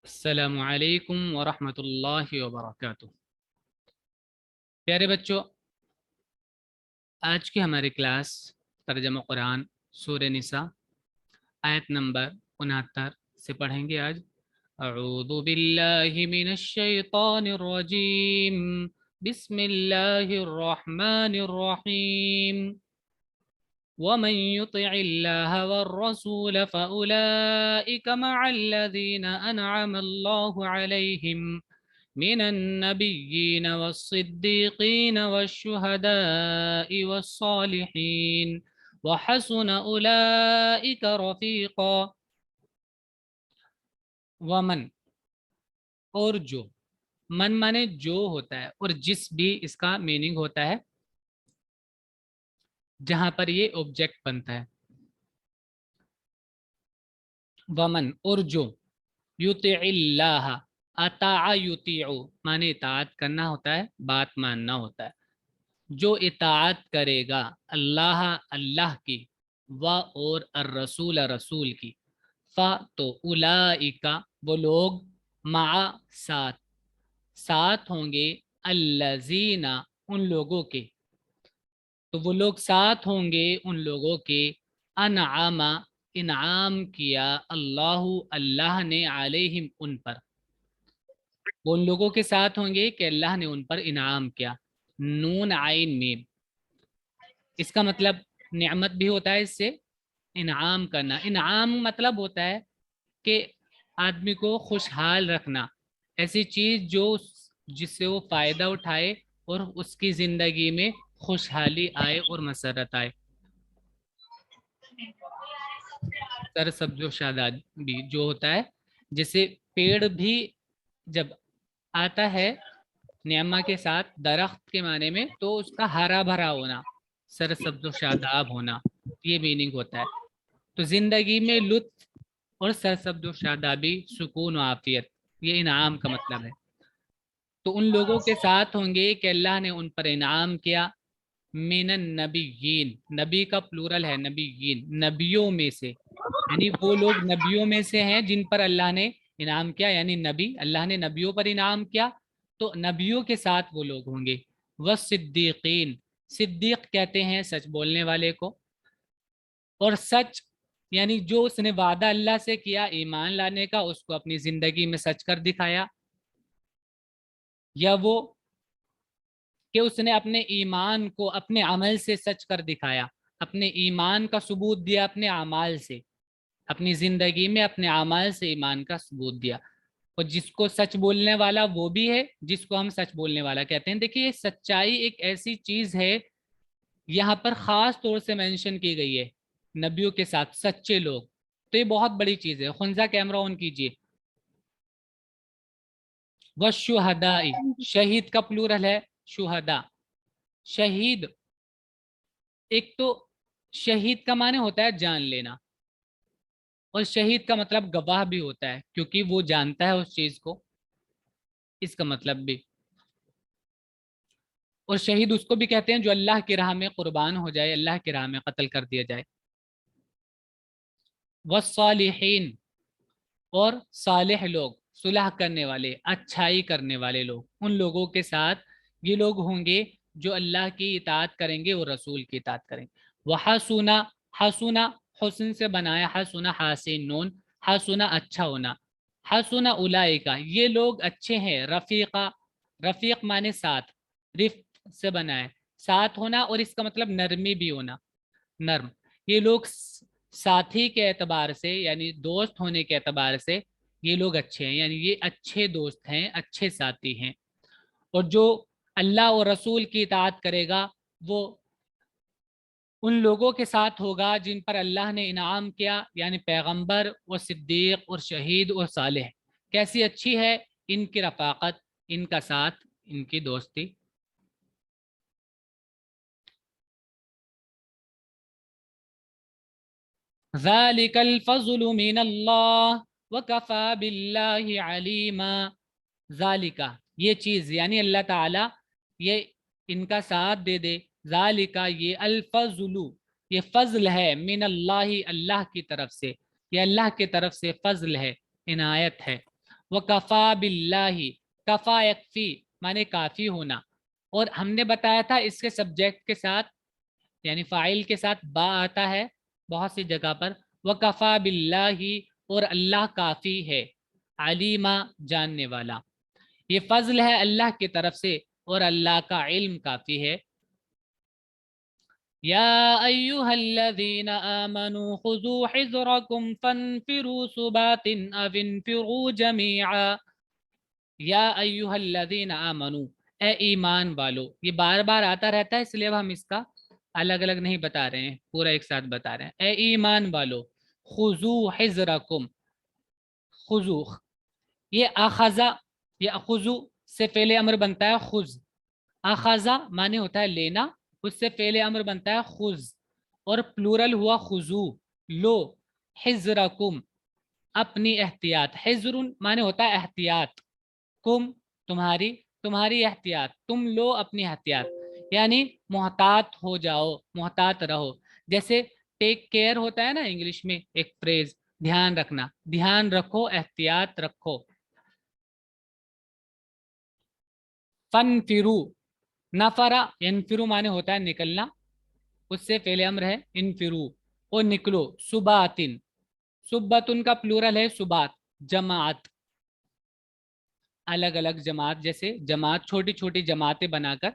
السلام علیکم ورحمۃ اللہ وبرکاتہ۔ پیارے بچوں، آج کی ہماری کلاس ترجمہ قرآن سورہ نساء آیت نمبر 69 سے پڑھیں گے۔ آج اعوذ باللہ من الشیطان الرجیم، بسم اللہ الرحمن الرحیم۔ ومن يطع الله والرسول فأولئك مع الذين أنعم الله عليهم من النبيين والصديقين والشهداء والصالحين وحسن أولئك رفيقا۔ ومن اور جو، من مانے جو ہوتا ہے، اور جس بھی اس کا میننگ ہوتا ہے جہاں پر یہ آبجیکٹ بنتا ہے۔ ومن اور جو، یطع اللہ، اطاع یطیع مانے اطاعت کرنا ہوتا ہے، بات ماننا ہوتا ہے۔ جو اطاعت کرے گا اللہ، اللہ کی، و اور الرسول رسول کی، تو اولئک وہ لوگ، مع ساتھ، ساتھ ہوں گے، الذین ان لوگوں کے، تو وہ لوگ ساتھ ہوں گے ان لوگوں کے، انعام انعام کیا اللہ اللہ نے، علیہم ان پر، وہ ان لوگوں کے ساتھ ہوں گے کہ اللہ نے ان پر انعام کیا۔ نون عین میم، اس کا مطلب نعمت بھی ہوتا ہے، اس سے انعام کرنا۔ انعام مطلب ہوتا ہے کہ آدمی کو خوشحال رکھنا، ایسی چیز جو جس سے وہ فائدہ اٹھائے اور اس کی زندگی میں خوشحالی آئے اور مسرت آئے۔ سر سبز و شاداب بھی جو ہوتا ہے، جیسے پیڑ بھی جب آتا ہے نعمہ کے ساتھ، درخت کے معنی میں، تو اس کا ہرا بھرا ہونا، سر سبز و شاداب ہونا، یہ میننگ ہوتا ہے۔ تو زندگی میں لطف اور سر سبز و شادابی، سکون و عافیت، یہ انعام کا مطلب ہے۔ تو ان لوگوں کے ساتھ ہوں گے کہ اللہ نے ان پر انعام کیا، من النبیین، نبی کا پلورل ہے نبیین، نبیوں میں سے، یعنی وہ لوگ نبیوں میں سے ہیں جن پر اللہ نے انعام کیا، یعنی نبی، اللہ نے نبیوں پر انعام کیا تو نبیوں کے ساتھ وہ لوگ ہوں گے۔ والصدیقین، صدیق کہتے ہیں سچ بولنے والے کو، اور سچ یعنی جو اس نے وعدہ اللہ سے کیا ایمان لانے کا، اس کو اپنی زندگی میں سچ کر دکھایا، یا وہ کہ اس نے اپنے ایمان کو اپنے عمل سے سچ کر دکھایا، اپنے ایمان کا ثبوت دیا اپنے اعمال سے، اپنی زندگی میں اپنے اعمال سے ایمان کا ثبوت دیا۔ اور جس کو سچ بولنے والا وہ بھی ہے جس کو ہم سچ بولنے والا کہتے ہیں۔ دیکھیے سچائی ایک ایسی چیز ہے، یہاں پر خاص طور سے مینشن کی گئی ہے نبیوں کے ساتھ سچے لوگ، تو یہ بہت بڑی چیز ہے۔ خنزہ کیمرہ آن کیجیے۔ والشہداء، شہید کا پلورل ہے شہداء۔ شہید، ایک تو شہید کا معنی ہوتا ہے جان لینا، اور شہید کا مطلب گواہ بھی ہوتا ہے، کیونکہ وہ جانتا ہے اس چیز کو، اس کا مطلب بھی۔ اور شہید اس کو بھی کہتے ہیں جو اللہ کی راہ میں قربان ہو جائے، اللہ کی راہ میں قتل کر دیا جائے۔ والصالحین، اور صالح لوگ، صلح کرنے والے، اچھائی کرنے والے لوگ، ان لوگوں کے ساتھ یہ لوگ ہوں گے جو اللہ کی اطاعت کریں گے اور رسول کی اطاعت کریں گے۔ وحسنا، حسنا حسن سے بنایا، حسنا حاسین نون، حسنا اچھا ہونا، حسنا اولئکا یہ لوگ اچھے ہیں، رفیقا، رفیق مانے ساتھ، رفق سے بنائے، ساتھ ہونا، اور اس کا مطلب نرمی بھی ہونا، نرم۔ یہ لوگ ساتھی کے اعتبار سے یعنی دوست ہونے کے اعتبار سے یہ لوگ اچھے ہیں، یعنی یہ اچھے دوست ہیں، اچھے ساتھی ہیں۔ اور جو اللہ اور رسول کی اطاعت کرے گا وہ ان لوگوں کے ساتھ ہوگا جن پر اللہ نے انعام کیا، یعنی پیغمبر اور صدیق اور شہید اور صالح۔ کیسی اچھی ہے ان کی رفاقت، ان کا ساتھ، ان کی دوستی۔ ذالک الفضل من اللہ وکفا باللہ علیما۔ ذالکا یہ چیز، یعنی اللہ تعالی یہ ان کا ساتھ دے دے، ذالکا یہ، الفضل یہ فضل ہے، من اللہ اللہ کی طرف سے، یہ اللہ کی طرف سے فضل ہے، عنایت ہے۔ वकफ़ा बिल्लाहि, कफ़ा यकफ़ी माने काफ़ी होना। और हमने बताया था इसके सब्जेक्ट के साथ यानी फ़ाइल के साथ बा आता है बहुत सी जगह पर। वकफ़ा बिल्लाहि, और अल्लाह काफ़ी है, अलीमा जानने वाला। ये फजल है अल्लाह की तरफ से और अल्लाह का इल्म काफ़ी है। या अय्युहल्लज़ीना आमनू खुज़ू हिज़्रकुम फन्फिरू सुबातिन अव इन्फिरू जमीआ। या अय्युहल्लज़ीना आमनू, ए ईमान वालो। ये बार बार आता रहता है इसलिए अब हम इसका अलग अलग नहीं बता रहे हैं, पूरा एक साथ बता रहे हैं। ए ईमान वालो, खुज़ू हिज़्रकुम, खुज़ू, ये अखज़ा, ये अखुज़ू से फ़ेले अमर बनता है खुज़। अखज़ा माने होता है लेना, उससे फ़ेले अमर बनता है खुज़, और प्लूरल हुआ खुज़ू, लो। हिज़्रकुम, अपनी एहतियात। हिज़्रुन माने होता है एहतियात, कुम तुम्हारी, तुम्हारी एहतियात, तुम लो अपनी एहतियात, यानी मोहतात हो जाओ, मोहतात रहो। जैसे टेक केयर होता है ना इंग्लिश में एक फ्रेज, ध्यान रखना, ध्यान रखो, एहतियात रखो। फन फिरू, नफरा यनफिरू माने होता है निकलना, उससे फेले अम्र है इनफिरू, और निकलो। सुबातिन, सुब्बतुन का प्लूरल है सुबात, जमात, अलग अलग जमात, जैसे जमात छोटी छोटी जमातें बनाकर।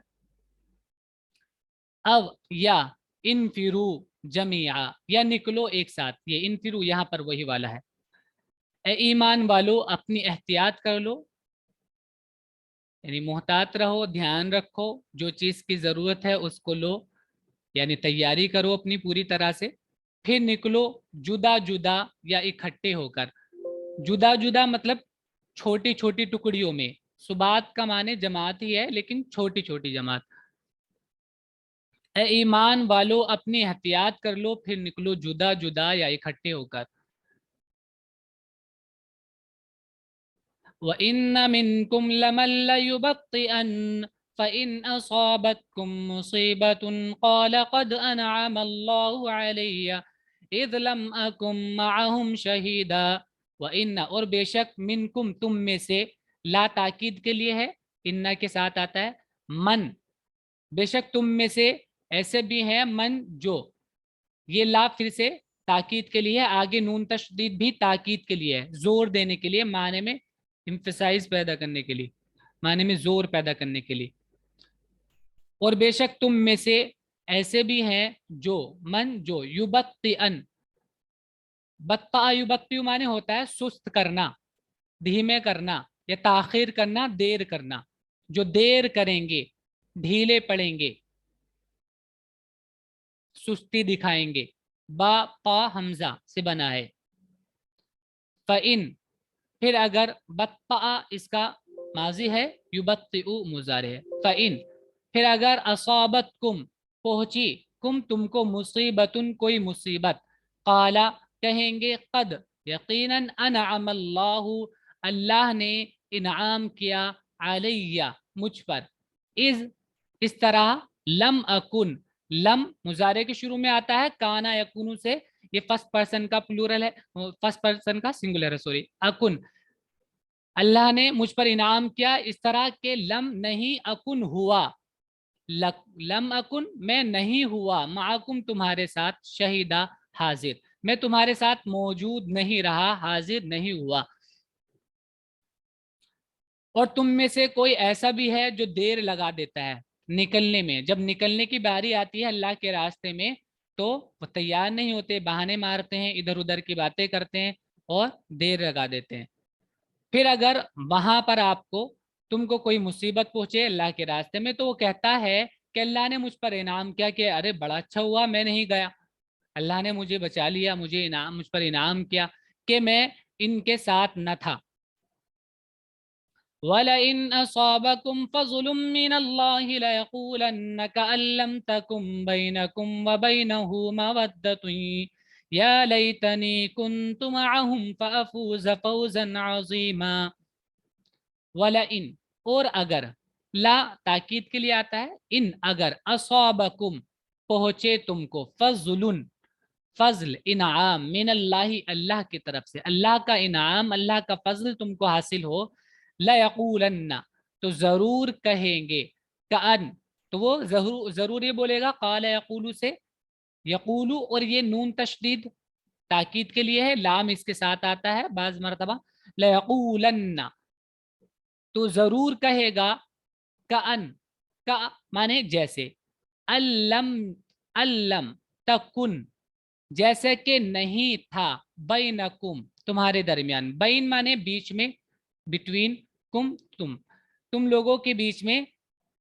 अब या इनफिरू जमिया, या निकलो एक साथ, ये इनफिरू यहाँ पर वही वाला है। ए ईमान वालो, अपनी एहतियात कर लो, यानी मोहतात रहो, ध्यान रखो, जो चीज़ की ज़रूरत है उसको लो, यानी तैयारी करो अपनी पूरी तरह से। फिर निकलो जुदा जुदा या इकट्ठे होकर। जुदा जुदा मतलब छोटी छोटी टुकड़ियों में। सुबात का माने जमात ही है लेकिन छोटी छोटी जमात। ए ईमान वालो, अपनी एहतियात कर लो, फिर निकलो जुदा जुदा या इकट्ठे होकर। व इन्न मिनकुम लमन लयुबत्तिअन फ़इन असाबतकुम मुसीबतुन क़ाल क़द अनअम अल्लाहु अलैया इज़ लम अकुम मअहुम शहीदा। व इन्न, और बेशक, मिनकुम तुम में से, ला ताकीद के लिए है, इन्ना के साथ आता है। मन, बेशक तुम में से ऐसे भी हैं मन जो, ये ला फिर से ताकीद के लिए, आगे नून तशदीद भी ताकीद के लिए है, जोर देने के लिए, माने में इम्फेसाइज पैदा करने के लिए, माने में जोर पैदा करने के लिए। और बेशक तुम में से ऐसे भी हैं जो, मन जो, युबत्तिअन, बत्ता युबत्ति माने होता है सुस्त करना, धीमे करना या ताखिर करना, देर करना, जो देर करेंगे, ढीले पड़ेंगे, सुस्ती दिखाएंगे। बा पा हमजा से बना है। फ़इन, फिर अगर, बत्ता इसका माजी है, युबत्तिउ मुजारे है। फ़इन, फिर अगर, असाबत कुम पहुंची, कुम तुमको, मुसीबतुन कोई मुसीबत, काला कहेंगे, कद यकीनन, अनअम अल्लाहु अल्लाह ने इनाम किया, अलैया मुझ पर, इस तरह, लम अकुन, लम मुजारे के शुरू में आता है, काना यकुनु से, ये फर्स्ट पर्सन का प्लूरल है, फर्स्ट पर्सन का सिंगुलर है, सॉरी, अकुन। अल्लाह ने मुझ पर इनाम किया इस तरह के, लम नहीं अकुन हुआ, लम अकुन मैं नहीं हुआ, माकुम तुम्हारे साथ, शहीदा हाजिर मैं तुम्हारे साथ मौजूद नहीं रहा, हाजिर नहीं हुआ। और तुम में से कोई ऐसा भी है जो देर लगा देता है निकलने में, जब निकलने की बारी आती है अल्लाह के रास्ते में, तो वो तैयार नहीं होते, बहाने मारते हैं, इधर उधर की बातें करते हैं और देर लगा देते हैं। फिर अगर वहां पर आपको, तुमको कोई मुसीबत पहुंचे अल्लाह के रास्ते में, तो वो कहता है कि अल्लाह ने मुझ पर इनाम किया, कि अरे बड़ा अच्छा हुआ मैं नहीं गया, अल्लाह ने मुझे बचा लिया, मुझे इनाम, मुझ पर इनाम किया कि मैं इनके साथ न था। वलइन असाबकुम फज़लुम मिनल्लाहि लयक़ूलन्न कअन लम तकुम बैनकुम व बैनहु मवद्दतुन या लैतनी कुन्तु मअहुम फअफूज़ फौज़न अज़ीमा। वला इन, और अगर, ला ताकीद के लिए आता है, इन अगर, असाबकुम पहुंचे तुमको, फजुलुन फजल इनाम मिन अल्लाह, अल्लाह की तरफ से, अल्लाह का इनाम, अल्लाह का फजल तुमको हासिल हो, लयकूलन्ना, तो जरूर कहेंगे, कान, तो वो जरूर जरूर ये बोलेगा, काल यकूलू से, यकूलू और ये नून तशदीद ताकीद के लिए है, लाम इसके साथ आता है बाज मरतबा, लयकूलन्ना, तो जरूर कहेगा, कान, का माने जैसे, अल्लम, अल्लम तकुन, जैसे कि नहीं था, बैनकुम, तुम्हारे दरमियान, बैन माने बीच में, बिटवीन, कुम तुम लोगों के बीच में,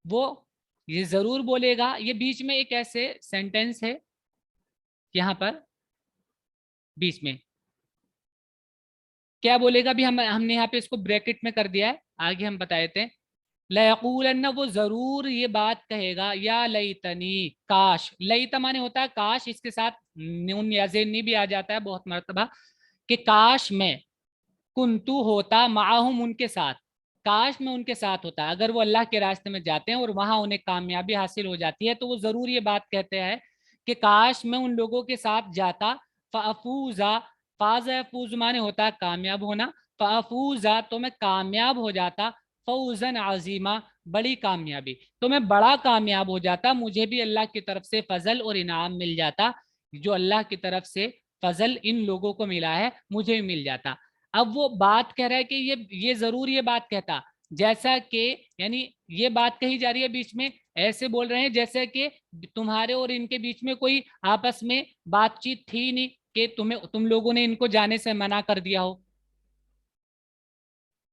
वो ये जरूर बोलेगा। ये बीच में एक ऐसे सेंटेंस है यहां पर बीच में, क्या बोलेगा भी, हमने यहाँ पे इसको ब्रैकेट में कर दिया है, आगे हम बता देते हैं। लयकूलन्ना, वो जरूर ये बात कहेगा, या लईतनी, काश, लईता माने होता है काश, इसके साथ नून या ज़ेनी भी आ जाता है बहुत मर्तबा, कि काश मैं, कुंतु होता, माहुम उनके साथ, काश मैं उनके साथ होता। अगर वो अल्लाह के रास्ते में जाते हैं और वहां उन्हें कामयाबी हासिल हो जाती है, तो वो जरूर ये बात कहते हैं कि काश मैं उन लोगों के साथ जाता, फ़अफ़ूज़ा, फाज़ फूज माने होता है कामयाब होना, फ़अफ़ूज़ा, तो मैं कामयाब हो जाता, फौजन अजीमा, बड़ी कामयाबी, तो मैं बड़ा कामयाब हो जाता, मुझे भी अल्लाह की तरफ से फजल और इनाम मिल जाता, जो अल्लाह की तरफ से फजल इन लोगों को मिला है मुझे भी मिल जाता। अब वो बात कह रहा है कि ये जरूर ये बात कहता, जैसा कि, यानी ये बात कही जा रही है बीच में, ऐसे बोल रहे हैं जैसे कि तुम्हारे और इनके बीच में कोई आपस में बातचीत थी नहीं, कि तुम लोगों ने इनको जाने से मना कर दिया हो।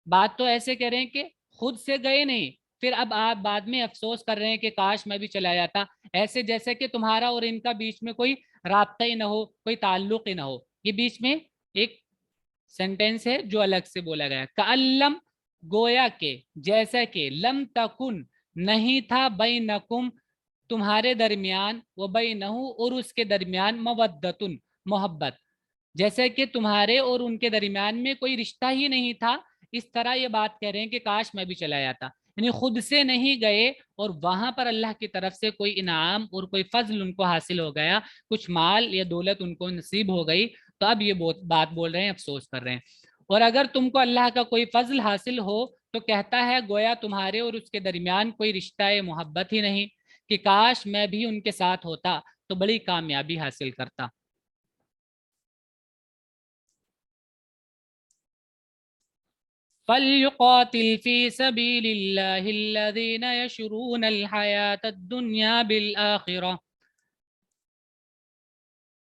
बात तो ऐसे कह रहे हैं कि खुद से गए नहीं, फिर अब आप बाद में अफसोस कर रहे हैं कि काश मैं भी चला जाता, ऐसे जैसे कि तुम्हारा और इनका बीच में कोई राब्ता ही ना हो, कोई ताल्लुक ही ना हो। ये बीच में एक सेंटेंस है जो अलग से बोला गया, कअल्लम, गोया के, जैसा कि, लम तकुन, नहीं था, बैनकुम, तुम्हारे दरमियान, वो बैनहु, और उसके दरमियान, मवद्दतुन, मोहब्बत, जैसे कि तुम्हारे और उनके दरमियान में कोई रिश्ता ही नहीं था। इस तरह ये बात कह रहे हैं कि काश मैं भी चला जाता, यानी खुद से नहीं गए और वहां पर अल्लाह की तरफ से कोई इनाम और कोई फजल उनको हासिल हो गया, कुछ माल या दौलत उनको नसीब हो गई, तो अब ये बात बोल रहे हैं, अफसोस कर रहे हैं। और अगर तुमको अल्लाह का कोई फजल हासिल हो, तो कहता है गोया तुम्हारे और उसके दरमियान कोई रिश्ता मोहब्बत ही नहीं, कि काश मैं भी उनके साथ होता तो बड़ी कामयाबी हासिल करता। फल्युक़ातिल फ़ी सबीलिल्लाहिल्लज़ीना यशरूनल हयातद दुन्या बिल आखिरह,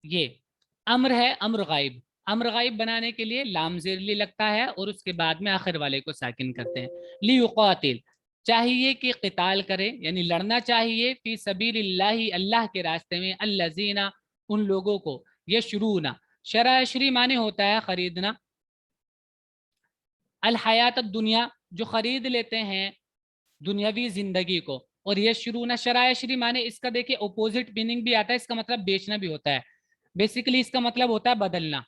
ये अम्र है, अम्र गायब, अम्र गायब बनाने के लिए लाम ज़ेरली लगता है और उसके बाद में आखिर वाले को साकिन करते हैं। लियुक़ातिल, चाहिए कि क़िताल करे, यानी लड़ना चाहिए, फ़ी सबीलिल्लाहि, अल्लाह के रास्ते में, अल्लज़ीना, उन लोगों को, यशरूना, शराशरी माने होता है खरीदना, अल हयात दुनिया, जो खरीद लेते हैं दुनियावी जिंदगी को, और ये शुरू ना, शरायशरी माने इसका देखिए ओपोजिट मीनिंग भी आता है, इसका मतलब बेचना भी होता है। बेसिकली इसका मतलब होता है बदलना,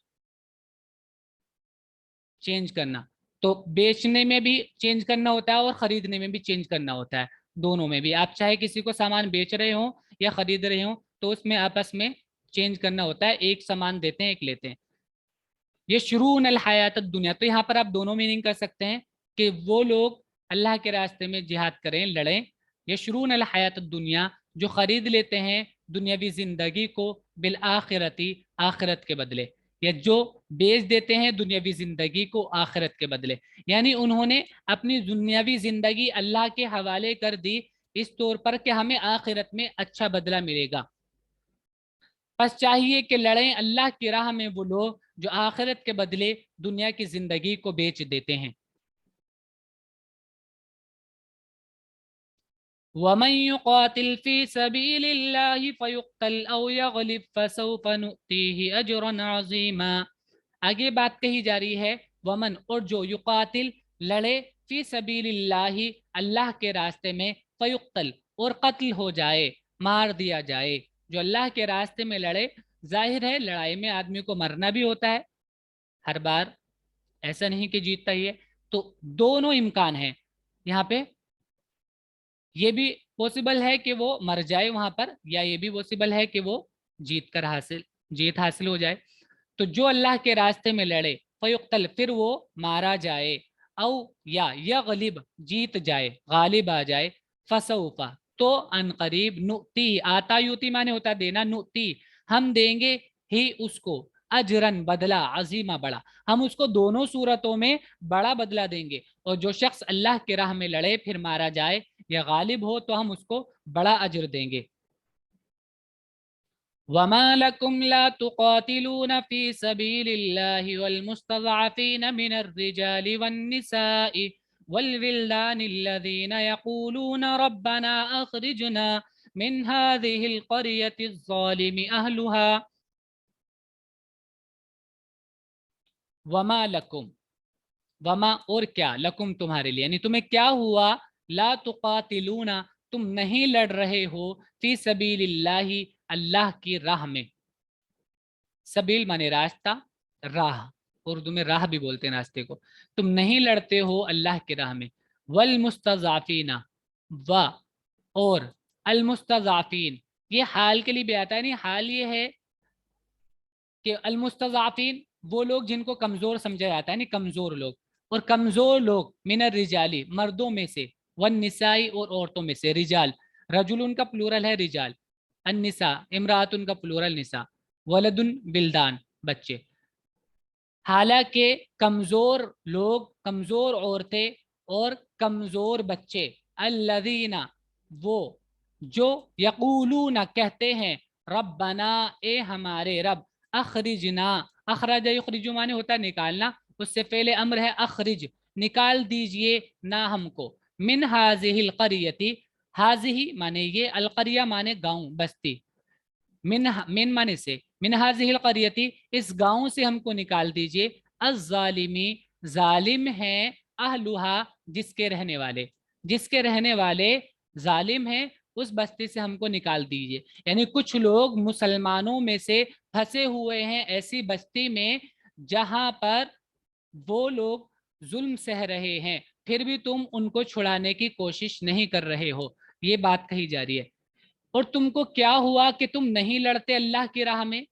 चेंज करना। तो बेचने में भी चेंज करना होता है और खरीदने में भी चेंज करना होता है, दोनों में भी। आप चाहे किसी को सामान बेच रहे हो या खरीद रहे हो, तो उसमें आपस में चेंज करना होता है, एक सामान देते हैं एक लेते हैं। ये शुरून अल हयात दुनिया, तो यहाँ पर आप दोनों मीनिंग कर सकते हैं कि वो लोग अल्लाह के रास्ते में जिहाद करें, लड़ें। ये शुरून अल हयात दुनिया, जो खरीद लेते हैं दुनियावी जिंदगी को, बिल आखिरती, आखिरत के बदले, या जो बेच देते हैं दुनियावी जिंदगी को आखिरत के बदले, यानी उन्होंने अपनी दुनियावी जिंदगी अल्लाह के हवाले कर दी, इस तौर पर कि हमें आखिरत में अच्छा बदला मिलेगा। बस चाहिए कि लड़ें अल्लाह की राह में वो लोग जो आखिरत के बदले दुनिया की जिंदगी को बेच देते हैं। वमन युक़ातिल फ़ी सबीलिल्लाहि फ़युक़्तल औ यग़लिब फ़सौफ़ नुअतीहि अजरन अज़ीमा। आगे बात कही जा रही है, वमन, और जो, युक़ातिल, लड़े, फ़ी सबीलिल्लाहि, अल्लाह के रास्ते में, फ़युक़्तल, और कत्ल हो जाए, मार दिया जाए। जो अल्लाह के रास्ते में लड़े, जाहिर है लड़ाई में आदमी को मरना भी होता है हर बार, ऐसा नहीं कि जीतता ही है। तो दोनों इम्कान है यहाँ पे, ये भी पॉसिबल है कि वो मर जाए वहां पर, या ये भी पॉसिबल है कि वो जीत कर हासिल जीत हासिल हो जाए। तो जो अल्लाह के रास्ते में लड़े फयुक्तल, फिर वो मारा जाए, औ या यगलिब, जीत जाए, गालिब आ जाए, फसौफा, तो अनकरीब, नुती, आता युती माने होता है देना, नुती, हम देंगे, ही उसको, अजरन, बदला, अजीमा, बड़ा, हम उसको दोनों सूरतों में बड़ा बदला देंगे। और जो शख्स अल्लाह की राह में लड़े फिर मारा जाए या गालिब हो तो हम उसको बड़ा अजर देंगे। वमा लकुम ला तुकातिलून फी सबीलिल्लाहि वल मुस्तज़अफ़ीन मिनर रिजालि वन निसाइ वल विल्दानि अल्लज़ीना यक़ूलून रब्बना अख़रिजना मिन हाज़िहिल क़रियति ज़्ज़ालिमि अहलुहा। वमा लकुम, वमा और क्या, लकुम तुम्हारे लिए, यानी तुम्हें क्या हुआ, ला तुकातिलूना, तुम नहीं लड़ रहे हो, फी सबीलिल्लाहि, अल्लाह की राह में। सबील माने रास्ता, राह, उर्दू में राह भी बोलते हैं रास्ते को। तुम नहीं लड़ते हो अल्लाह की राह में। वल मुस्तज़ाफीना, व और, अल मुस्तज़ाफीन, ये हाल के लिए भी आता है, नहीं हाल ये है कि अल मुस्तज़ाफीन वो लोग जिनको कमजोर समझा जाता है, नहीं कमजोर लोग, और कमजोर लोग मिनर रिजाली, मर्दों में से, वन निसाई, और औरतों में से, रिजाल, रजुल उनका प्लूरल है रिजाल, अन्निसा इमरात उनका प्लूरल निसा, वलदुन बिल्दान, बच्चे। हालांकि कमजोर लोग, कमजोर औरतें और कमजोर बच्चे, अल्लज़ीना, वो जो, यकूलूना, कहते हैं, रब्बना, ए हमारे रब, अखरिजना, अखरज युखरिजु माने होता है निकालना, उससे पहले अम्र है अखरिज, निकाल दीजिए ना हमको, मिन हाजिहिल करियती, हाजिही माने ये, अलकरिया माने गांव बस्ती, मिन माने से, मिन हाजिहिल करियती, इस गांव से हमको निकाल दीजिए, अज़्ज़ालिमी, जालिम है, अहलुहा, जिसके रहने वाले, जिसके रहने वाले जालिम हैं, उस बस्ती से हमको निकाल दीजिए। यानी कुछ लोग मुसलमानों में से फंसे हुए हैं ऐसी बस्ती में जहां पर वो लोग जुल्म सह रहे हैं, फिर भी तुम उनको छुड़ाने की कोशिश नहीं कर रहे हो, ये बात कही जा रही है। और तुमको क्या हुआ कि तुम नहीं लड़ते अल्लाह की राह में,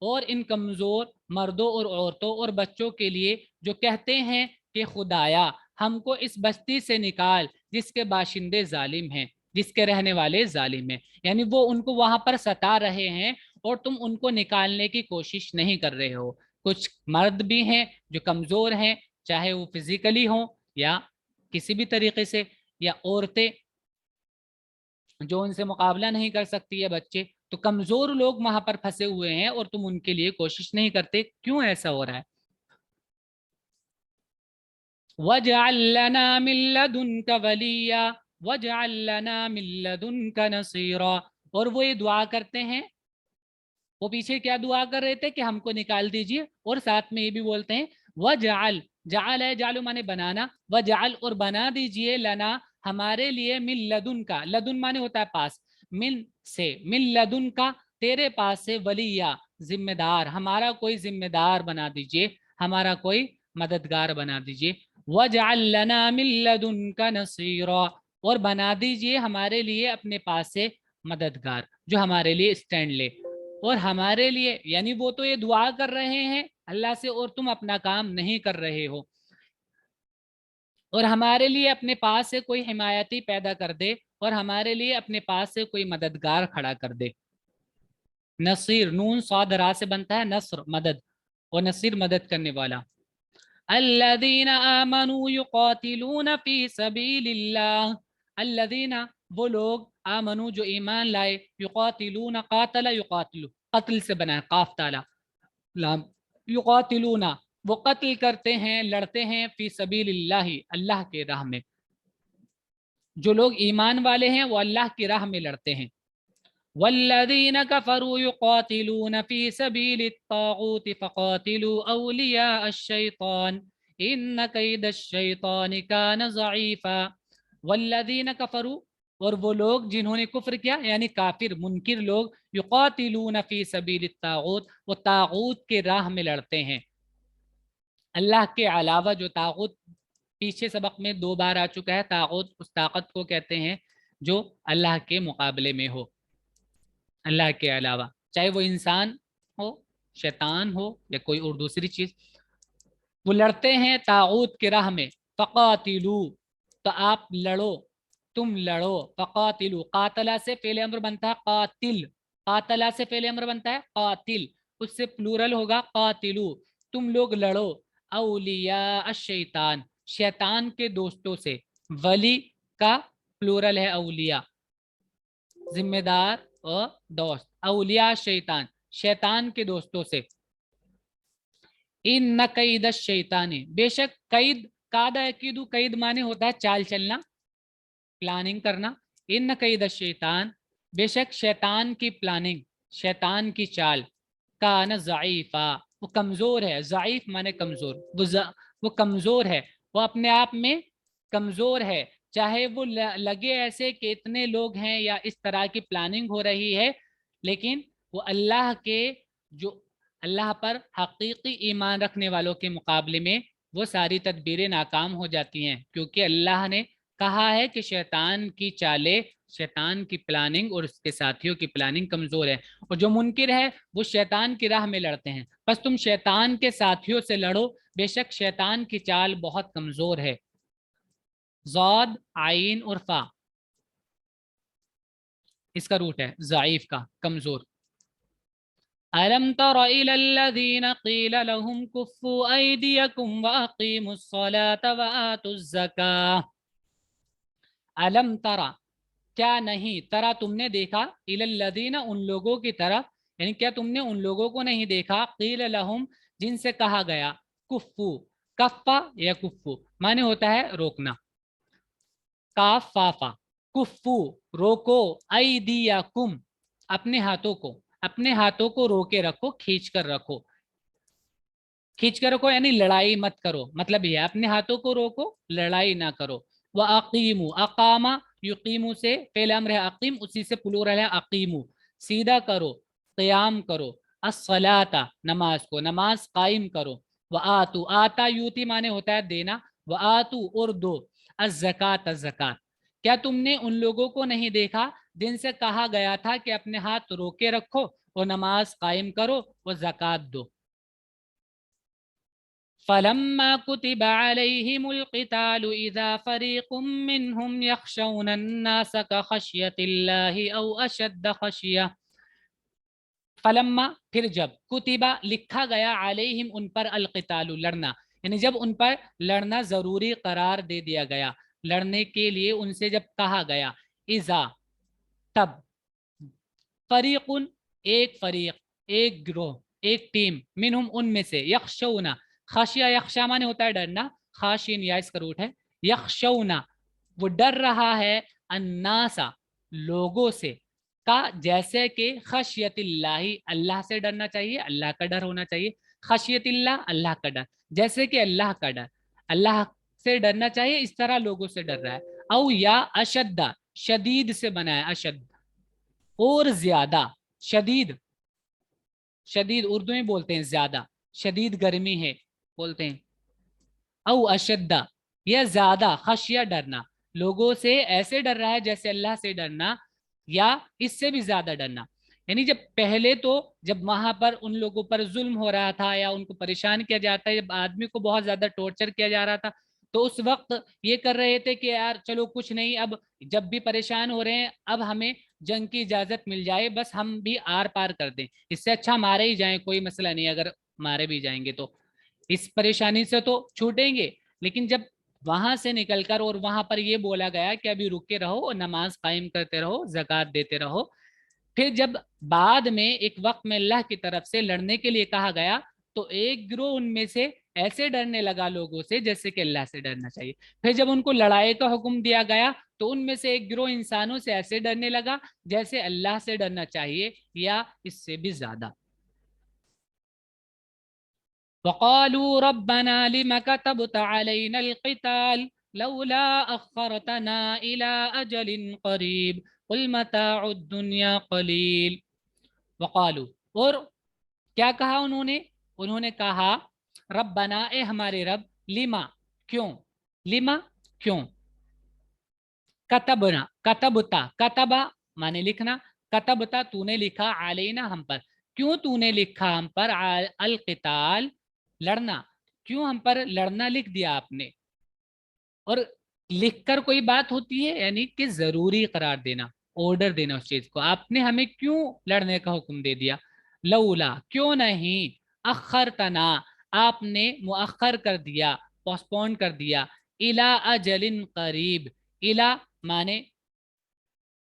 और इन कमजोर मर्दों और औरतों और बच्चों के लिए जो कहते हैं कि खुदाया हमको इस बस्ती से निकाल जिसके बाशिंदे जालिम हैं, जिसके रहने वाले जालिम हैं, यानी वो उनको वहां पर सता रहे हैं और तुम उनको निकालने की कोशिश नहीं कर रहे हो। कुछ मर्द भी हैं जो कमजोर हैं, चाहे वो फिजिकली हो या किसी भी तरीके से, या औरतें जो उनसे मुकाबला नहीं कर सकती है, बच्चे, तो कमजोर लोग वहां पर फंसे हुए हैं और तुम उनके लिए कोशिश नहीं करते, क्यों ऐसा हो रहा है। वजअल लना मिन लदुनका वलिया, वजअल लना मिन लदुनका नसीरा, और वो ये दुआ करते हैं, वो पीछे क्या दुआ कर रहे थे कि हमको निकाल दीजिए, और साथ में ये भी बोलते हैं वजअल, जाल है, जालू माने बनाना, वजअल, और बना दीजिए, लना, हमारे लिए, मिन लदुन का, लदुन माने होता है पास, मिन से, मिन लदुन का, तेरे पास से, वलिया, जिम्मेदार, हमारा कोई जिम्मेदार बना दीजिए, हमारा कोई मददगार बना दीजिए, वजअल लना मिन लदुन का नसीरा, और बना दीजिए हमारे लिए अपने पास से मददगार जो हमारे लिए स्टैंड ले, और हमारे लिए, यानी वो तो ये दुआ कर रहे हैं अल्लाह से और तुम अपना काम नहीं कर रहे हो, और हमारे लिए अपने पास से कोई हिमायती पैदा कर दे, और हमारे लिए अपने पास से कोई मददगार खड़ा कर दे। नसीर, नून साद रा से बनता है नस्र, मदद, और नसीर मदद करने वाला। अल्लज़ीना आमनू युक़ातिलून फी सबीलिल्लाह, अल्लज़ीना, वो लोग, आमनू, जो ईमान लाए, युक़ातिलून, क़ातला युक़ातिलु, कत्ल से बना है, काफ ताला लाम, युक़ातिलूना, वो कत्ल करते हैं, लड़ते हैं, फी सबीलिल्लाहि, अल्लाह के राह में। जो लोग ईमान वाले हैं वो अल्लाह की राह में लड़ते हैं। वल्लज़ीना कफ़रू युक़ातिलून फ़ी सबीलित ताग़ूत फ़क़ातिलू औलिया अश-शैतान इन्न कैदश-शैतानि कान ज़ईफ़ा। वल्लज़ीना कफ़रू, और वो लोग जिन्होंने कुफ्र किया, यानी काफिर मुनकिर लोग, युक़ातिलून फ़ी सबीलित ताग़ूत, वो ताग़ूत के राह में लड़ते हैं, अल्लाह के अलावा जो ताग़ूत, पीछे सबक में 2 बार आ चुका है, ताग़ूत उस ताकत को कहते हैं जो अल्लाह के मुकाबले में हो, अल्लाह के अलावा, चाहे वो इंसान हो शैतान हो या कोई और दूसरी चीज, वो लड़ते हैं ताऊत की राह में, फ़क़ातिलू, तो आप लड़ो, तुम लड़ो। फ़क़ातिलू, कातला से फेले अम्र बनता है कातिल, कातला से फेले अम्र बनता है कातिल, उससे प्लूरल होगा कातिलू, तुम लोग लड़ो। औलिया अश-शैतान, शैतान के दोस्तों से, वली का प्लूरल है औलिया, जिम्मेदार और दोस्त, औलिया शैतान, शैतान के दोस्तों से। इन न कैद शैतानी, बेशक कैद, कादा यकीदु, कैद माने होता है चाल चलना, प्लानिंग करना। इन न कैद शैतान, बेशक शैतान की प्लानिंग, शैतान की चाल, कान ज़ईफ़ा, वो कमजोर है, ज़ईफ माने कमजोर, वो कमजोर है, वो अपने आप में कमजोर है। चाहे वो लगे ऐसे कि इतने लोग हैं या इस तरह की प्लानिंग हो रही है, लेकिन वो अल्लाह के, जो अल्लाह पर हकीकी ईमान रखने वालों के मुकाबले में वो सारी तदबीरें नाकाम हो जाती हैं, क्योंकि अल्लाह ने कहा है कि शैतान की चालें, शैतान की प्लानिंग और उसके साथियों की प्लानिंग कमजोर है, और जो मुनकिर है वो शैतान की राह में लड़ते हैं। बस तुम शैतान के साथियों से लड़ो, बेशक शैतान की चाल बहुत कमजोर है। ज़ाद आइन और फा, इसका रूट है ज़ाइफ का, कमजोर। अलम तर इलल्लज़ीना क़ील लहुम कुफ़्फ़ू अयदियकुम व अक़ीमुस्सलात व आतुज़्ज़काह। अलम तरा, क्या नहीं, तरा तुमने देखा, इलल्लज़ीना उन लोगों की तरफ, यानी क्या तुमने उन लोगों को नहीं देखा, क़ील लहुम जिनसे कहा गया, कुफ़्फ़ू, कफ़्फ़ा या कुफ़्फ़ू माने होता है रोकना, काफ फाफा, कुफ़्फ़ू रोको, अयदियकुम अपने हाथों को, अपने हाथों को रोके रखो, खींच कर रखो, खींच कर रखो यानी लड़ाई मत करो, मतलब ये अपने हाथों को रोको, लड़ाई ना करो। व अकीमू, अकामा युकीमू से पहले अम्र है अकीम, उसी से प्लूरल है अकीमू, सीधा करो, क़याम करो। अस्सलाता, नमाज को, नमाज कायम करो। व आतू, आता यूती माने होता है देना, व आतू और दो, अज़्ज़कात, ज़कात, क्या तुमने उन लोगों को नहीं देखा जिनसे कहा गया था कि अपने हाथ रोके रखो और नमाज कायम करो और ज़कात दो। फलम्मा कुतिबा अलैहिमुल क़ितालु इज़ा फ़रीक़ुम मिनहुम यख़शौना अन्नास कख़शियतिल्लाहि औ अशद्द ख़शिया। फलम्मा, फिर जब, कुतिबा लिखा गया, अलैहिम उन पर, अलक़ितालु लड़ना, यानी जब उन पर लड़ना जरूरी करार दे दिया गया, लड़ने के लिए उनसे जब कहा गया, इज़ा तब, फरीकुन एक फरीक, एक ग्रोह, एक टीम, मिनहुम उनमें से, यखशौना, खाशिया यखशा माने होता है डरना, खाशिन या इसका रूट है, यखशौना वो डर रहा है, अन्नासा लोगों से, का जैसे कि खशियतिल्लाही अल्लाह से डरना चाहिए, अल्लाह का डर होना चाहिए, खशियतिल्लाह अल्लाह का डर, जैसे कि अल्लाह का डर, अल्लाह से डरना चाहिए, इस तरह लोगों से डर रहा है। औ या अशद्दा, शदीद से बना है अशद, और ज्यादा, शदीद, शदीद उर्दू में बोलते हैं ज्यादा, शदीद गर्मी है बोलते हैं। औ अशद्दा, यह ज्यादा, खशिया डरना, लोगों से ऐसे डर रहा है जैसे अल्लाह से डरना, या इससे भी ज्यादा डरना। यानी जब पहले तो, जब वहां पर उन लोगों पर जुल्म हो रहा था या उनको परेशान किया जाता है, जब आदमी को बहुत ज्यादा टॉर्चर किया जा रहा था, तो उस वक्त ये कर रहे थे कि यार चलो कुछ नहीं, अब जब भी परेशान हो रहे हैं, अब हमें जंग की इजाजत मिल जाए, बस हम भी आर पार कर दें, इससे अच्छा मारे ही जाएं, कोई मसला नहीं, अगर मारे भी जाएंगे तो इस परेशानी से तो छूटेंगे। लेकिन जब वहां से निकलकर और वहां पर ये बोला गया कि अभी रुके रहो और नमाज कायम करते रहो, ज़कात देते रहो, फिर जब बाद में एक वक्त में अल्लाह की तरफ से लड़ने के लिए कहा गया, तो एक गिरोह उनमें से ऐसे डरने लगा लोगों से जैसे कि अल्लाह से डरना चाहिए। फिर जब उनको लड़ाई का हुक्म दिया गया, तो उनमें से एक गिरोह इंसानों से ऐसे डरने लगा जैसे अल्लाह से डरना चाहिए, या इससे भी ज्यादा। वक़ालू रब्बना लिमा कतबत अलैनल क़िताल लौला अख़रतना इला अजलिन क़रीब क़ुल मताउद दुनिया क़लील। वक़ालू, और क्या कहा उन्होंने, उन्होंने कहा, रब्बना ए हमारे रब, लिमा क्यों, लिमा क्यों, कतबना, कतबता, कतबा माने लिखना, कतबता तूने लिखा, अलैना हम पर, क्यों तूने लिखा हम पर अल क़िताल, लड़ना, क्यों हम पर लड़ना लिख दिया आपने। और लिखकर कोई बात होती है, यानी कि जरूरी करार देना, ऑर्डर देना उस चीज को, आपने हमें क्यों लड़ने का हुक्म दे दिया। लौला, क्यों नहीं, अखर तना, आपने मुअख्खर कर दिया, पोस्टपोन कर दिया, इला अजलिन करीब, इला माने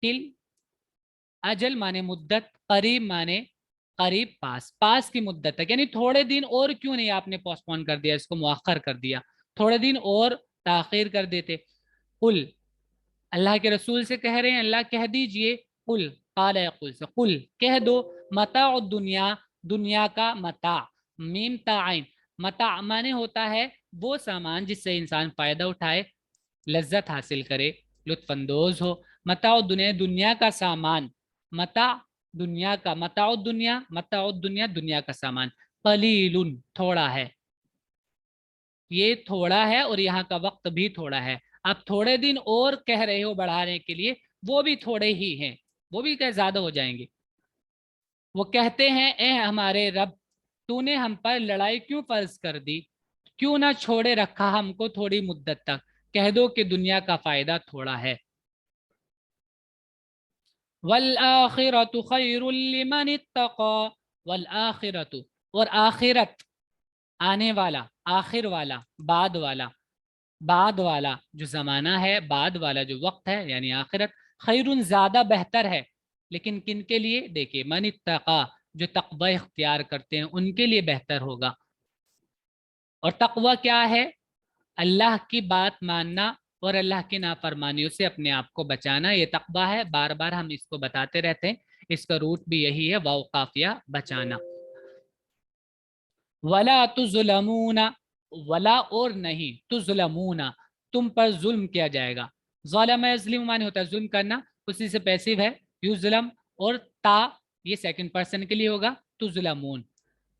टिल, अजल माने मुद्दत, करीब माने करीब, पास, पास की मुद्दत तक, यानी थोड़े दिन और क्यों नहीं आपने पोस्टपोन कर दिया, इसको मुअख्खर कर दिया, थोड़े दिन और ताखिर कर देते। कुल, अल्लाह के रसूल से कह रहे हैं, अल्लाह कह दीजिए, कुल, काल कुल से, कुल कह दो, मता और दुनिया, दुनिया का मता, मीम ताइन, मता माने होता है वो सामान जिससे इंसान फायदा उठाए, लज्जत हासिल करे, लुत्फानंदोज हो। मता और दुनिया, दुनिया का सामान, मता दुनिया का, मता और दुनिया, मता और दुनिया, दुनिया का सामान, कलीलुन थोड़ा है, ये थोड़ा है और यहाँ का वक्त भी थोड़ा है। आप थोड़े दिन और कह रहे हो बढ़ाने के लिए, वो भी थोड़े ही हैं, वो भी क्या ज्यादा हो जाएंगे। वो कहते हैं, ए हमारे रब, तूने हम पर लड़ाई क्यों फर्ज कर दी, क्यों ना छोड़े रखा हमको थोड़ी मुद्दत तक, कह दो कि दुनिया का फायदा थोड़ा है। वल आखिरतु खैरुल लिमन इत्तका, वल आखिरतु, और आखिरत, आने वाला, आखिर वाला, बाद वाला, बाद वाला जो जमाना है, बाद वाला जो वक्त है, यानी आखिरत, खैरुन ज्यादा बेहतर है, लेकिन किन के लिए, देखिए, मन इत्तका, जो तकवा इख्तियार करते हैं उनके लिए बेहतर होगा। और तकवा क्या है, अल्लाह की बात मानना और अल्लाह की नाफरमानियों से अपने आप को बचाना, ये तकवा है। बार बार हम इसको बताते रहते हैं, इसका रूट भी यही है, वाव काफिया, बचाना। वला तुज़लमूना, वला और नहीं, तुज़लमूना, तुम पर जुल्म किया जाएगा। ज़लम यज़लिम माने होता है जुल्म करना, उसी से पैसिव है युज़लम, और ता ये सेकंड पर्सन के लिए होगा, तुज़लमून।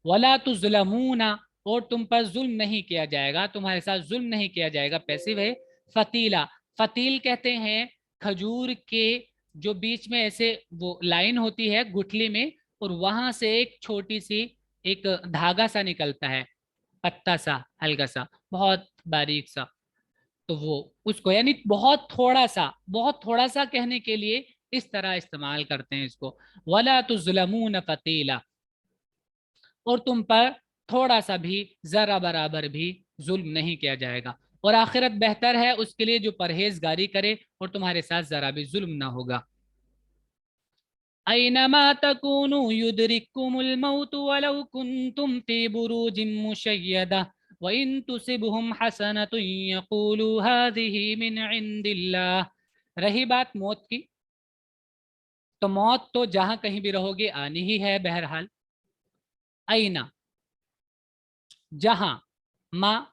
वला तुज़लमूना, और तुम पर जुल्म नहीं किया जाएगा, तुम्हारे साथ जुल्म नहीं किया जाएगा, पैसिव है। फतीला, फतील कहते हैं खजूर के जो बीच में ऐसे वो लाइन होती है गुठली में, और वहां से एक छोटी सी एक धागा सा निकलता है, पत्ता सा, हल्का सा, बहुत बारीक सा, तो वो उसको, यानी बहुत थोड़ा सा, बहुत थोड़ा सा कहने के लिए इस तरह इस्तेमाल करते हैं इसको। वला तुज़लमून फतीला, और तुम पर थोड़ा सा भी, जरा बराबर भी जुल्म नहीं किया जाएगा। और आखिरत बेहतर है उसके लिए जो परहेजगारी करे और तुम्हारे साथ जरा भी जुल्म ना होगा। ऐनमा तकूनु युदरिकुमुल मौत वलौ कुंतुम फी बुरूजिन मुशय्यदा व इन तुसिबहुम हसनतुन यकूलू हाज़िही मिन इंदिल्लाह। रही बात मौत की, तो मौत तो जहां कहीं भी रहोगे आनी ही है बहरहाल। ऐना, जहां, माँ,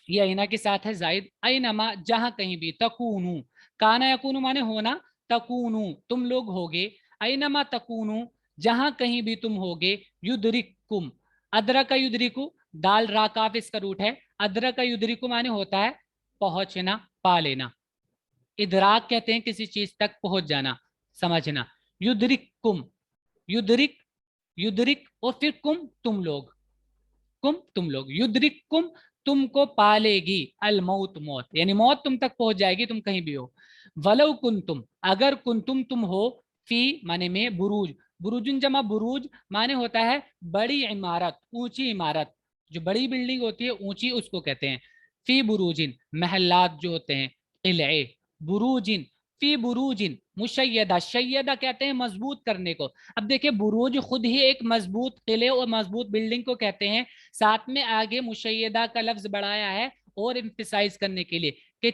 ये ऐना के साथ है जायद, ऐनमा जहां कहीं भी, तकूनु, काना यकूनु माने होना, तकूनु तुम लोग होगे, ऐनमा तकूनु जहां कहीं भी तुम होगे, युदरिकुम, अदरक का युदरिकु, दाल रा काफ इसका रूट है, अदरक का युदरिकु माने होता है पहुंचना, पा लेना, इदराक कहते हैं किसी चीज तक पहुंच जाना, समझना। युदरिकुम, युदरिक, युदरिक और फिर कुम तुम लोग, कुम तुम लोग, युद्रिक कुम तुमको पालेगी, अल मौत मौत, यानी मौत तुम तक पहुंच जाएगी तुम कहीं भी हो। वलव कुन तुम, अगर कुन तुम हो, फी माने में, बुरूज, बुरुजुन जमा बुरूज माने होता है बड़ी इमारत, ऊंची इमारत, जो बड़ी बिल्डिंग होती है ऊंची उसको कहते हैं। फी बुरूजिन महल्लात जो होते हैं, किले, बुरूजिन, फी बुरूजिन मुशय्यदा, शय्यदा कहते हैं मजबूत करने को। अब देखिए बुरूज खुद ही एक मजबूत किले और मजबूत बिल्डिंग को कहते हैं, साथ में आगे मुशय्यदा का लफ्ज बढ़ाया है और इम्फिसाइज करने के लिए कि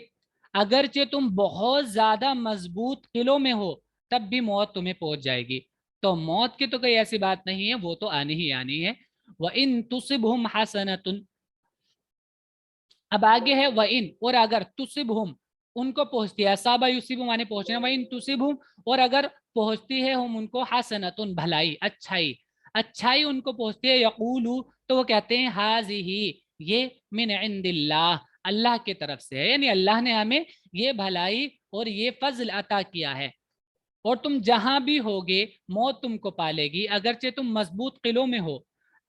अगरचे तुम बहुत ज्यादा मजबूत किलों में हो तब भी मौत तुम्हें पहुंच जाएगी। तो मौत की तो कोई ऐसी बात नहीं है, वो तो आनी ही आनी है। व इन तुसिबहुम हसनतुन, अब आगे है व इन, और अगर तुसिबहुम उनको पहुंचती है, साबा युसिबु माने पहुंचना, व इन तुसिबहुम और अगर पहुंचती है हम उनको, हसनतुन भलाई, अच्छाई, अच्छाई उनको पहुंचती है, यकूलू तो वो कहते हैं हाजिही, ये मिन इंदिल्लाह, अल्लाह की तरफ से है, यानी अल्लाह ने हमें ये भलाई और ये फजल अता किया है। اور تم جہاں بھی ہوگے موت تم کو پالےگی، اگرچہ تم مضبوط قلعوں میں ہو،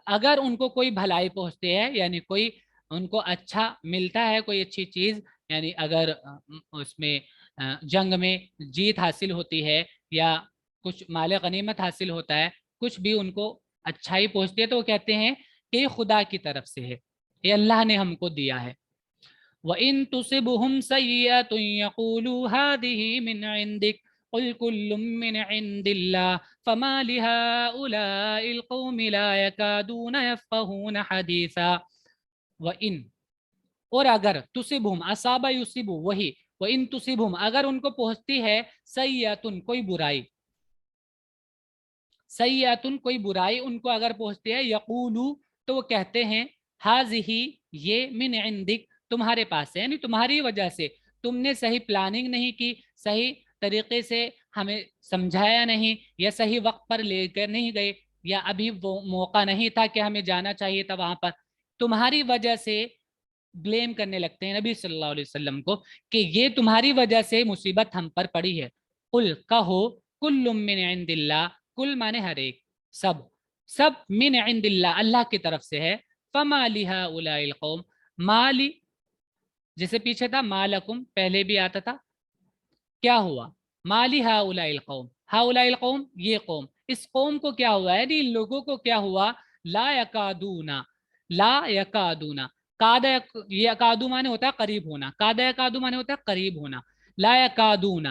اگر ان کو کوئی بھلائی پہنچتی ہے یعنی کوئی ان کو اچھا ملتا ہے، کوئی اچھی چیز، یعنی اگر اس میں جنگ میں جیت حاصل ہوتی ہے یا کچھ مال غنیمت حاصل ہوتا ہے، کچھ بھی ان کو اچھائی پہنچتی ہے، تو وہ کہتے ہیں کہ یہ خدا کی طرف سے ہے، یہ اللہ نے ہم کو دیا ہے۔ وَإِن تُصِبْهُمْ سَيِّئَةٌ يَقُولُوا هَٰذِهِ مِنْ عِندِكَ قُلْ كُلٌّ مِّنْ عِندِ اللَّهِ فَمَا لِهَٰؤُلَاءِ الْقَوْمِ لَا يَكَادُونَ يَفْقَهُونَ حَدِيثًا۔ وَإِن، اور اگر، تصبہم اصابہ یصیبو وہی، وَإِن تصبہم اگر ان کو پہنچتی ہے سیئۃ کوئی برائی، سیئۃ کوئی برائی ان کو اگر پہنچتی ہے، یقولو تو وہ کہتے ہیں، ہاذہ یہ، من عندک تمہارے پاس سے، یعنی تمہاری وجہ سے، تم نے صحیح پلاننگ نہیں کی، صحیح طریقے سے ہمیں سمجھایا نہیں، یا صحیح وقت پر لے کر نہیں گئے، یا ابھی وہ موقع نہیں تھا کہ ہمیں جانا چاہیے تھا وہاں پر، تمہاری وجہ سے بلیم کرنے لگتے ہیں نبی صلی اللہ علیہ وسلم کو کہ یہ تمہاری وجہ سے مصیبت ہم پر پڑی ہے۔ قل کہو، کل من عند اللہ، کل مانے ہر ایک، سب، سب من عند اللہ اللہ کی طرف سے ہے۔ فما لہؤلاء القوم، مالی جیسے پیچھے تھا مالکم، پہلے بھی آتا تھا، کیا ہوا؟ مالی ہؤلاء القوم، ہؤلاء القوم یہ قوم، اس قوم کو کیا ہوا ہے، ان لوگوں کو کیا ہوا؟ لا یکادون، لا یکادون، کاد یکادو مانے ہوتا ہے قریب ہونا، کاد یکادو مانے ہوتا ہے قریب ہونا، لا یکادون،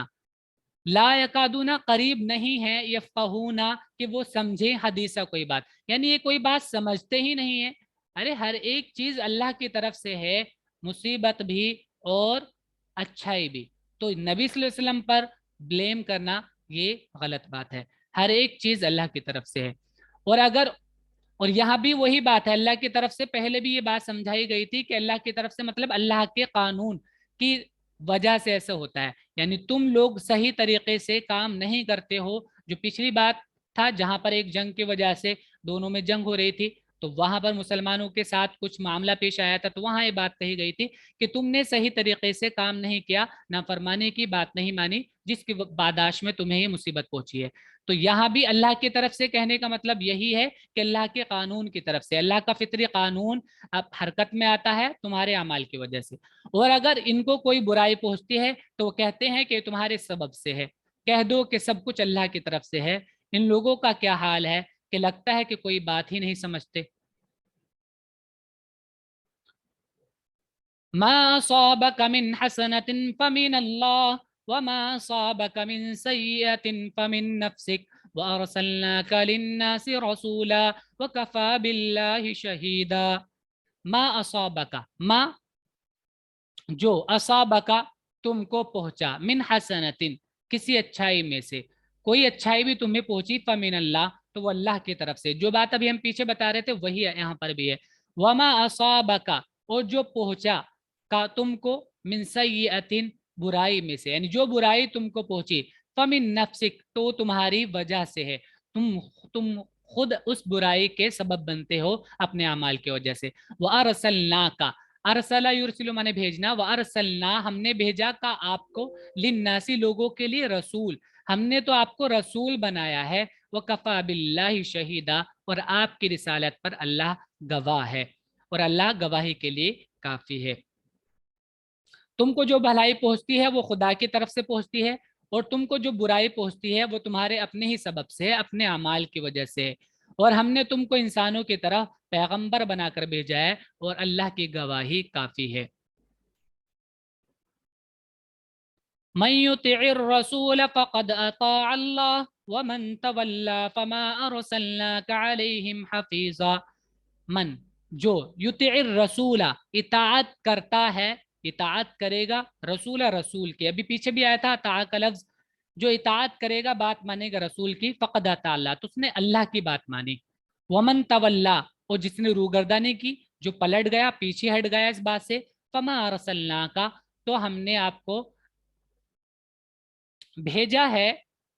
لا یکادون قریب نہیں ہے، یفقہون کہ وہ سمجھیں حدیثہ کوئی بات، یعنی یہ کوئی بات سمجھتے ہی نہیں ہے۔ ارے ہر ایک چیز اللہ کی طرف سے ہے، مصیبت بھی اور اچھائی بھی، تو نبی صلی اللہ علیہ وسلم پر بلیم کرنا یہ غلط بات ہے، ہر ایک چیز اللہ کی طرف سے ہے۔ اور اگر، اور یہاں بھی وہی بات ہے، اللہ کی طرف سے پہلے بھی یہ بات سمجھائی گئی تھی کہ اللہ کی طرف سے مطلب اللہ کے قانون کی وجہ سے ایسا ہوتا ہے، یعنی تم لوگ صحیح طریقے سے کام نہیں کرتے ہو، جو پچھلی بات تھا جہاں پر ایک جنگ کی وجہ سے دونوں میں جنگ ہو رہی تھی، تو وہاں پر مسلمانوں کے ساتھ کچھ معاملہ پیش آیا تھا، تو وہاں یہ بات کہی گئی تھی کہ تم نے صحیح طریقے سے کام نہیں کیا، نافرمانی کی بات نہیں مانی، جس کی پاداش میں تمہیں یہ مصیبت پہنچی ہے۔ تو یہاں بھی اللہ کی طرف سے کہنے کا مطلب یہی ہے کہ اللہ کے قانون کی طرف سے، اللہ کا فطری قانون اب حرکت میں آتا ہے تمہارے اعمال کی وجہ سے، اور اگر ان کو کوئی برائی پہنچتی ہے تو وہ کہتے ہیں کہ تمہارے سبب سے ہے، کہہ دو کہ سب کچھ اللہ کی طرف سے ہے۔ ان لوگوں کا کیا حال ہے کہ لگتا ہے کہ کوئی بات ہی نہیں سمجھتے۔ ما اصابك من حسنة فمن الله وما اصابك من سيئة فمن نفسك وارسلناك للناس رسولا وكفى بالله شهيدا۔ ما اصابك، ما جو، اصابك تم کو پہنچا، من حسنتن کسی اچھائی میں سے، کوئی اچھائی بھی تمہیں پہنچی، فمن اللہ تو وہ اللہ کی طرف سے، جو بات ابھی ہم پیچھے بتا رہے تھے وہی ہے یہاں پر بھی ہے۔ وما اصابک، اور جو پہنچا کا تم کو، من سیئتن برائی میں سے، یعنی جو برائی تم کو پہنچی، فمن نفسک تو تمہاری وجہ سے ہے، تم خود اس برائی کے سبب بنتے ہو اپنے اعمال کی وجہ سے۔ وارسلناک، ارسلہ یرسلو مانے بھیجنا، وارسلنا ہم نے بھیجا کا آپ کو، للناسی لوگوں کے لیے، رسول ہم نے تو آپ کو رسول بنایا ہے، وکفی باللہ شہیدا اور آپ کی رسالت پر اللہ گواہ ہے، اور اللہ گواہی کے لیے کافی ہے۔ تم کو جو بھلائی پہنچتی ہے وہ خدا کی طرف سے پہنچتی ہے، اور تم کو جو برائی پہنچتی ہے وہ تمہارے اپنے ہی سبب سے ہے، اپنے اعمال کی وجہ سے ہے، اور ہم نے تم کو انسانوں کی طرف پیغمبر بنا کر بھیجا ہے، اور اللہ کی گواہی کافی ہے۔ من يطع الرسول فقد اطاع الله ومن تولى فما ارسلناك عليهم حفيظا۔ من جو، یطع الرسول اطاعت کرتا ہے، اطاعت کرے گا، رسول رسول کی، ابھی پیچھے بھی آیا تھا اطاعت کا لفظ، جو اطاعت کرے گا، بات مانے گا رسول کی، فقد اطاع اللہ تو اس نے اللہ کی بات مانی، ومن تولا اور جس نے روگردانی کی، جو پلٹ گیا، پیچھے ہٹ گیا اس بات سے، فما ارسلناک تو ہم نے آپ کو بھیجا ہے،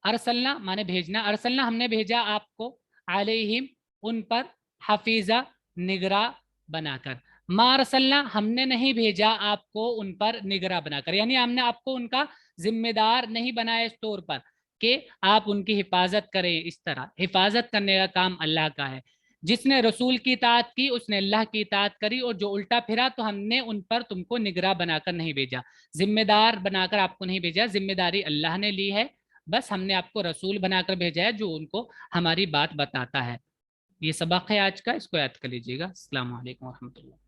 ارسلنا مانے بھیجنا، ارسلنا ہم نے بھیجا آپ کو، علیہم ان پر، حفیظہ نگراں بنا کر، ما ارسلنا ہم نے نہیں بھیجا آپ کو ان پر نگراں بنا کر، یعنی ہم نے آپ کو ان کا ذمہ دار نہیں بنایا اس طور پر کہ آپ ان کی حفاظت کریں. اس طرح حفاظت کرنے کا کام اللہ کا ہے. جس نے رسول کی اطاعت کی اس نے اللہ کی اطاعت کری, اور جو الٹا پھرا تو ہم نے ان پر تم کو نگراں بنا کر نہیں بھیجا, ذمہ دار بنا کر آپ کو نہیں بھیجا, ذمہ داری اللہ نے لی ہے, بس ہم نے آپ کو رسول بنا کر بھیجا ہے جو ان کو ہماری بات بتاتا ہے. یہ سبق ہے آج کا, اس کو یاد کر لیجیے گا. السلام علیکم ورحمۃ اللہ.